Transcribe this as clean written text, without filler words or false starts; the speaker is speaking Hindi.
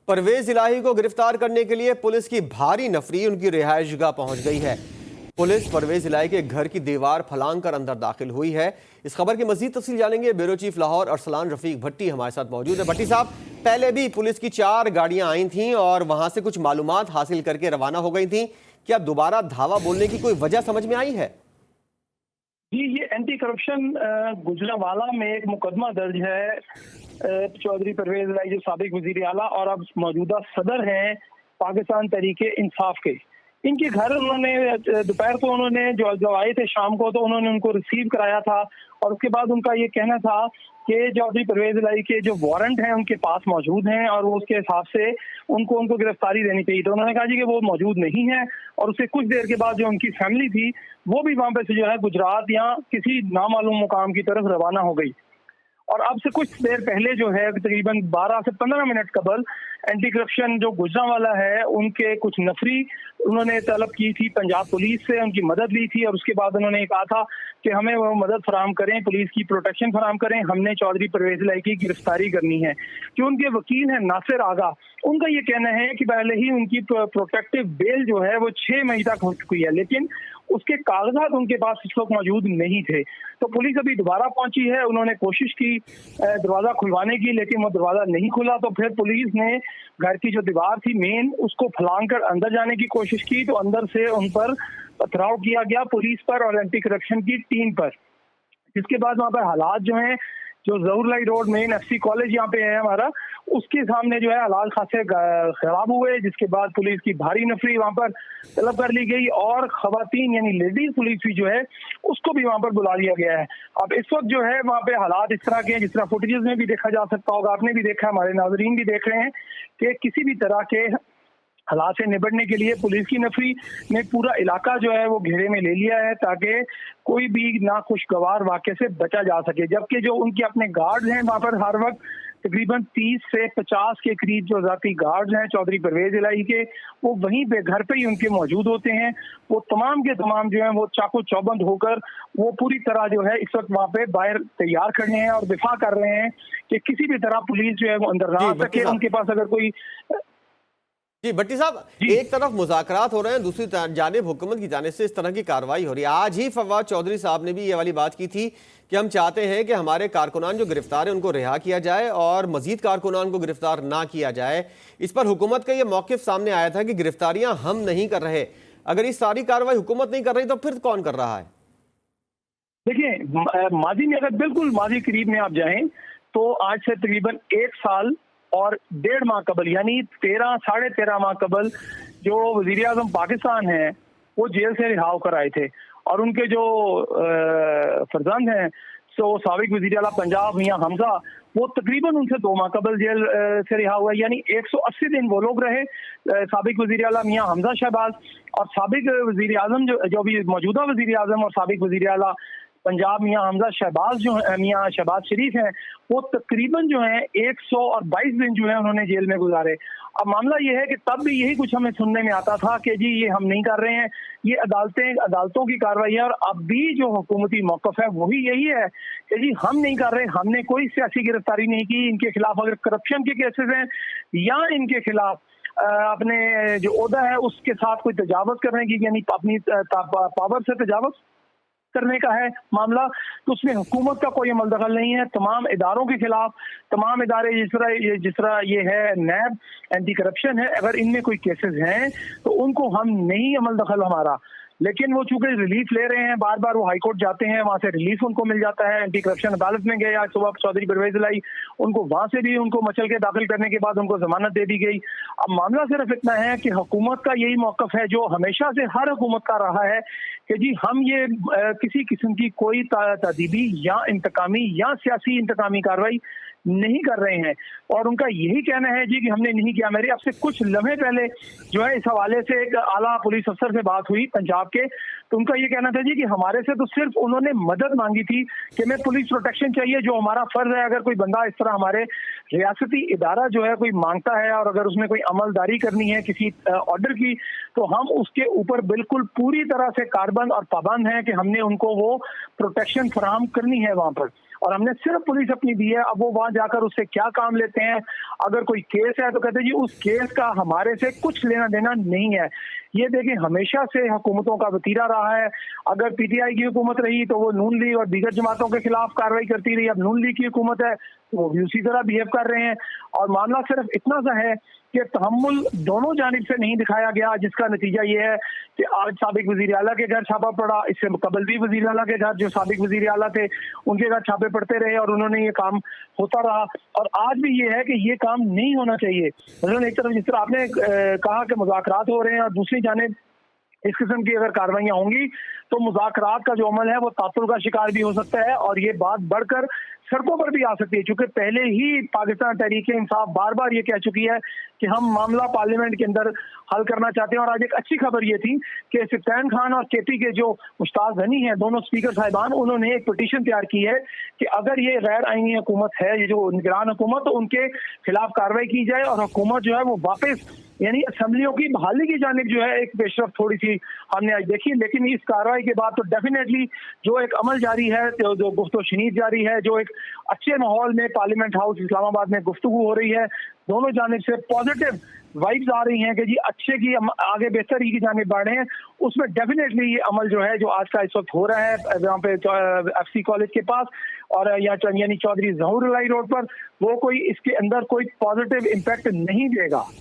परवेज इलाही को गिरफ्तार करने के लिए पुलिस की भारी नफरी उनकी रिहायशगाह पहुंच गई है। पुलिस परवेज इलाही के घर की दीवार फलांग कर अंदर दाखिल हुई है। इस खबर की मजीद तफसील जानेंगे। ब्यूरो चीफ लाहौर अरसलान रफीक भट्टी हमारे साथ मौजूद है। भट्टी साहब, पहले भी पुलिस की 4 गाड़ियां आई थीं और वहां से कुछ मालूमात हासिल करके रवाना हो गई थीं। क्या दोबारा धावा बोलने की कोई वजह समझ में आई है? जी, ये एंटी करप्शन गुजरांवाला में एक मुकदमा दर्ज है। चौधरी परवेज इलाही जो साबिक वजीर आला और अब मौजूदा सदर हैं पाकिस्तान तहरीके इंसाफ के, इनके घर उन्होंने दोपहर को उन्होंने जो आए थे शाम को, तो उन्होंने उनको रिसीव कराया था और उसके बाद उनका ये कहना था कि चौधरी परवेज इलाही के जो वारंट हैं उनके पास मौजूद हैं और वो उसके हिसाब से उनको गिरफ्तारी देनी चाहिए। तो उन्होंने कहा जी कि वो मौजूद नहीं है और उससे कुछ देर के बाद जो उनकी फैमिली थी वो भी वहां पे से जो है गुजरात या किसी नामालूम मुकाम की तरफ रवाना हो गई। और अब से कुछ देर पहले जो है तकरीबन 12 से 15 मिनट कबल एंटी करप्शन जो गुजरांवाला है उनके कुछ नफरी उन्होंने तलब की थी पंजाब पुलिस से, उनकी मदद ली थी और उसके बाद उन्होंने कहा था कि हमें वो मदद फराहम करें, पुलिस की प्रोटेक्शन फराहम करें, हमने चौधरी परवेज इलाही की गिरफ्तारी करनी है। जो उनके वकील हैं नासिर आगा, उनका ये कहना है कि पहले ही उनकी प्रोटेक्टिव बेल जो है वो 6 मई तक हो चुकी है, लेकिन उसके कागजात उनके पास इस वक्त मौजूद नहीं थे। तो पुलिस अभी दोबारा पहुंची है, उन्होंने कोशिश की दरवाजा खुलवाने की, लेकिन वो दरवाजा नहीं खुला। तो फिर पुलिस ने घर की जो दीवार थी मेन उसको फलांग कर अंदर जाने की कोशिश की, तो अंदर से उन पर पथराव किया गया, पुलिस पर और एंटी करप्शन की टीम पर। जिसके बाद वहां पर हालात जो हैं, जो जहूरलाई रोड मेन एफसी कॉलेज यहाँ पे है हमारा, उसके सामने जो है हालात खासे खराब हुए, जिसके बाद पुलिस की भारी नफरी वहां पर तलब कर ली गई और खवातीन यानी लेडीज पुलिस भी जो है उसको भी वहां पर बुला लिया गया है। अब इस वक्त जो है वहां पे हालात इस तरह के हैं, जिस तरह फुटेजेस में भी देखा जा सकता होगा, आपने भी देखा, हमारे नाजरीन भी देख रहे हैं कि किसी भी तरह के हालात से निपटने के लिए पुलिस की नफरी ने पूरा इलाका जो है वो घेरे में ले लिया है ताकि कोई भी नाखुशगवार वाक़े से बचा जा सके। जबकि जो उनके अपने गार्ड्स हैं वहां पर हर वक्त तकरीबन 30 से 50 के करीब जो जाती गार्ड्स हैं चौधरी परवेज इलाही के, वो वहीं पे घर पे ही उनके मौजूद होते हैं। वो तमाम के तमाम जो है वो चाकू चौबंद होकर वो पूरी तरह जो है इस वक्त वहां पे बाहर तैयार खड़े हैं और दिफा कर रहे हैं कि किसी भी तरह पुलिस जो है वो अंदर ना आ सके। उनके पास अगर कोई जी भट्टी साहब, एक तरफ मुज़ाकरात हो रहे हैं, दूसरी जानिब हुकूमत की जानिब से इस तरह की कार्रवाई हो रही है। आज ही फवाद चौधरी साहब ने भी ये वाली बात की थी कि हम चाहते हैं कि हमारे कारकुनान जो गिरफ्तार हैं उनको रिहा किया जाए और मजीद कारकुनान को गिरफ्तार ना किया जाए। इस पर हुकूमत का ये मौक़िफ़ सामने आया था कि गिरफ्तारियां हम नहीं कर रहे। अगर ये सारी कार्रवाई हुकूमत नहीं कर रही तो फिर कौन कर रहा है? देखिए, माजी में अगर बिल्कुल माजी करीब में आप जाएं तो आज से तकरीबन 1 साल और 1.5 माह कबल यानी 13 साढ़े 13 माह कबल जो वजीर आजम पाकिस्तान है वो जेल से रिहा होकर आए थे और उनके जो फर्जंद हैं तो साबिक वजीर आला पंजाब मियां हमजा, वो तकरीबन उनसे 2 माह कबल जेल से रिहा हुआ, यानी 180 दिन वो लोग रहे। साबिक वजीर आला मियां हमजा शहबाज और साबिक वजीर आजम जो भी मौजूदा वजीर आजम और साबिक वजीर आला पंजाब मियां हमजा शहबाज जो मियां शहबाज शरीफ हैं, वो तकरीबन जो है 122 दिन जो है उन्होंने जेल में गुजारे। अब मामला ये है कि तब भी यही कुछ हमें सुनने में आता था कि जी ये हम नहीं कर रहे हैं, ये अदालतों की कार्रवाई है। और अब भी जो हुकूमती मौक़िफ़ है वही यही है कि जी हम नहीं कर रहे, हमने कोई सियासी गिरफ्तारी नहीं की। इनके खिलाफ अगर करप्शन के केसेस हैं या इनके खिलाफ अपने जो ओहदा है उसके साथ कोई तजावज़ करने की यानी अपनी पावर से तजावज़ करने का है मामला, तो उसमें हुकूमत का कोई अमल दखल नहीं है। तमाम इदारों के खिलाफ, तमाम इदारे जिस तरह ये है नैब एंटी करप्शन है, अगर इनमें कोई केसेस हैं तो उनको हम नहीं अमल दखल हमारा। लेकिन वो चूंकि रिलीफ ले रहे हैं, बार बार वो हाई कोर्ट जाते हैं, वहां से रिलीफ उनको मिल जाता है। एंटी करप्शन अदालत में गए आज सुबह चौधरी परवेज इलाही, उनको वहां से भी उनको मचल के दाखिल करने के बाद उनको जमानत दे दी गई। अब मामला सिर्फ इतना है कि हुकूमत का यही मौक़िफ़ है जो हमेशा से हर हुकूमत का रहा है कि जी हम ये किसी किस्म की कोई तादीबी या इंतकामी या सियासी इंतकामी कार्रवाई नहीं कर रहे हैं। और उनका यही कहना है जी कि हमने नहीं किया। मेरे आपसे कुछ लम्हे पहले जो है इस हवाले से एक आला पुलिस अफसर से बात हुई पंजाब के, तो उनका ये कहना था जी कि हमारे से तो सिर्फ उन्होंने मदद मांगी थी कि हमें पुलिस प्रोटेक्शन चाहिए, जो हमारा फर्ज है। अगर कोई बंदा इस तरह हमारे रियासती इदारा जो है कोई मांगता है और अगर उसमें कोई अमलदारी करनी है किसी ऑर्डर की, तो हम उसके ऊपर बिल्कुल पूरी तरह से कारबंद और पाबंद हैं कि हमने उनको वो प्रोटेक्शन फराहम करनी है वहां पर। और हमने सिर्फ पुलिस अपनी दी है। अब वो वहां जाकर उससे क्या काम लेते हैं, अगर कोई केस है तो कहते हैं जी उस केस का हमारे से कुछ लेना देना नहीं है। ये देखिए हमेशा से हुकूमतों का वतीरा रहा है। अगर पीटीआई की हुकूमत रही तो वो नून लीग और दीगर जमातों के खिलाफ कार्रवाई करती रही। अब नून लीग की हुकूमत है तो वो भी उसी तरह बिहेव कर रहे हैं। और मामला सिर्फ इतना सा है कि तहम्मुल दोनों जानिब से नहीं दिखाया गया, जिसका नतीजा ये है कि आज साबिक वजीर आला के घर छापा पड़ा, इससे कबल भी वजीर आला के घर जो साबिक वजीर आला थे उनके घर छापे पड़ते रहे और उन्होंने ये काम होता रहा। और आज भी ये है कि ये काम नहीं होना चाहिए। उन्होंने एक तरफ जिस तरह आपने कहा कि मुज़ाकरात हो रहे हैं और दूसरी जानिब इस किस्म की अगर कार्रवाइयां होंगी तो मुज़ाकरात का जो अमल है वो तातुल का शिकार भी हो सकता है और ये बात बढ़कर सड़कों पर भी आ सकती है। क्योंकि पहले ही पाकिस्तान तहरीक-ए-इंसाफ बार बार ये कह चुकी है कि हम मामला पार्लियामेंट के अंदर हल करना चाहते हैं। और आज एक अच्छी खबर ये थी कि सिफ्तान खान और केपी के जो मुश्ताक गनी हैं, दोनों स्पीकर साहिबान, उन्होंने एक पिटीशन तैयार की है कि अगर ये गैर आईनी हुकूमत है, ये जो निगरान हुकूमत, तो उनके खिलाफ कार्रवाई की जाए और हुकूमत जो है वो वापस यानी असम्बलियों की बहाली की जानिब जो है एक पेशरफ थोड़ी सी हमने आज देखी। लेकिन इस कार्रवाई के बाद तो डेफिनेटली जो एक अमल जारी है, जो गुफ्तो शनीद जारी है, जो एक अच्छे माहौल में पार्लियामेंट हाउस इस्लामाबाद में गुफ्तगू हो रही है, दोनों जानिब से पॉजिटिव वाइब्स आ रही हैं कि जी अच्छे की आगे बेहतरी की जानिब बढ़े हैं, उसमें डेफिनेटली ये अमल जो है जो आज का इस वक्त हो रहा है यहाँ पे एफसी कॉलेज के पास और यानी चौधरी ज़हूरुल्लाह रोड पर, वो कोई इसके अंदर कोई पॉजिटिव इम्पैक्ट नहीं देगा।